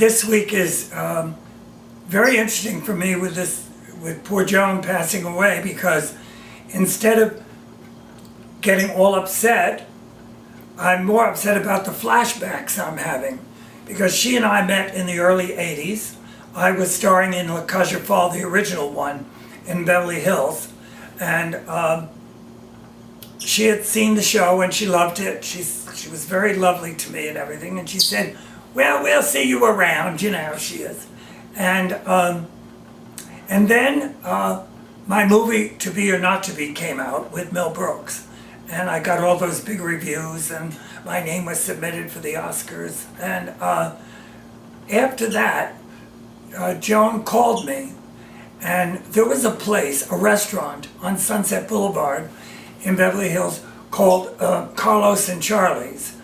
this week is very interesting for me with poor Joan passing away, because instead of getting all upset, I'm more upset about the flashbacks I'm having, because she and I met in the early 80s. I was starring in La Cage aux Folles, the original one, in Beverly Hills, and she had seen the show and she loved it. She was very lovely to me and everything, and she said, well, we'll see you around, you know how she is. And then my movie, To Be or Not to Be, came out with Mel Brooks. And I got all those big reviews, and my name was submitted for the Oscars. And after that, Joan called me, and there was a place, a restaurant on Sunset Boulevard in Beverly Hills called Carlos and Charlie's.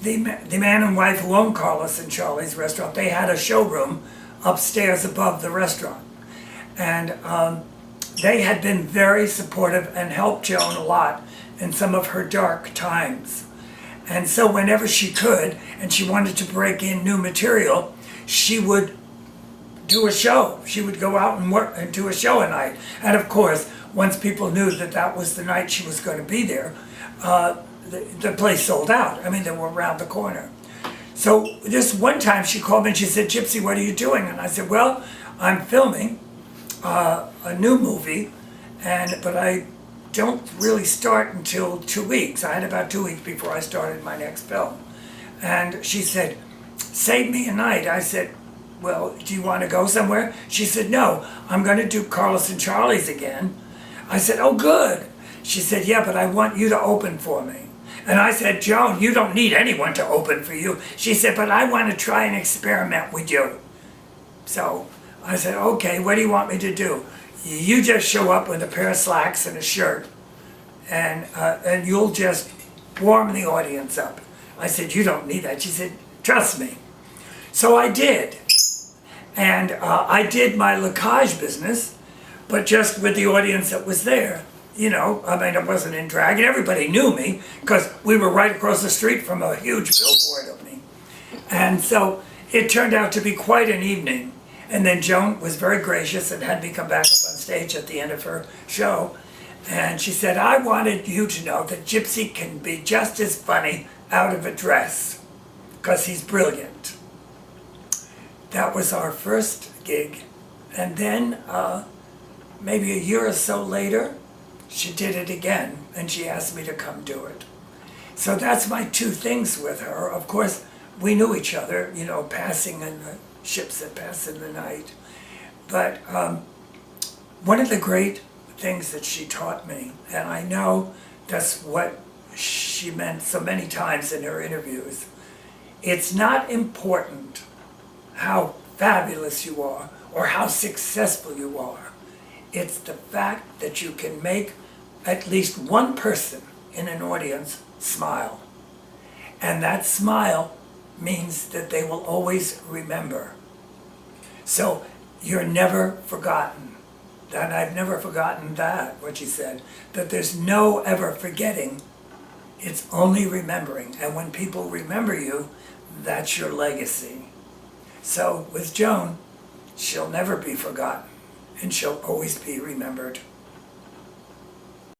The man and wife who owned Carlos and Charlie's restaurant, they had a showroom upstairs above the restaurant. And they had been very supportive and helped Joan a lot in some of her dark times. And so whenever she could, and she wanted to break in new material, she would do a show. She would go out and work and do a show a night. And of course, once people knew that that was the night she was going to be there, the place sold out. I mean, they were around the corner. So this one time she called me and she said, Gypsy, what are you doing? And I said, well, I'm filming a new movie, but I don't really start until 2 weeks. I had about 2 weeks before I started my next film. And she said, save me a night. I said, well, do you want to go somewhere? She said, no, I'm going to do Carlos and Charlie's again. I said, oh, good. She said, yeah, but I want you to open for me. And I said, Joan, you don't need anyone to open for you. She said, but I want to try and experiment with you. So I said, okay, what do you want me to do? You just show up with a pair of slacks and a shirt, and you'll just warm the audience up. I said, you don't need that. She said, trust me. So I did. And I did my La Cage business, but just with the audience that was there. You know, I mean, I wasn't in drag, and everybody knew me because we were right across the street from a huge billboard of me. And so it turned out to be quite an evening. And then Joan was very gracious and had me come back up on stage at the end of her show. And she said, I wanted you to know that Gypsy can be just as funny out of a dress, because he's brilliant. That was our first gig. And then maybe a year or so later, she did it again, and she asked me to come do it. So that's my two things with her. Of course, we knew each other, you know, passing in the ships that pass in the night. But one of the great things that she taught me, and I know that's what she meant so many times in her interviews, it's not important how fabulous you are or how successful you are. It's the fact that you can make at least one person in an audience smile. And that smile means that they will always remember. So you're never forgotten. And I've never forgotten that, what she said, that there's no ever forgetting. It's only remembering. And when people remember you, that's your legacy. So with Joan, she'll never be forgotten, and she'll always be remembered.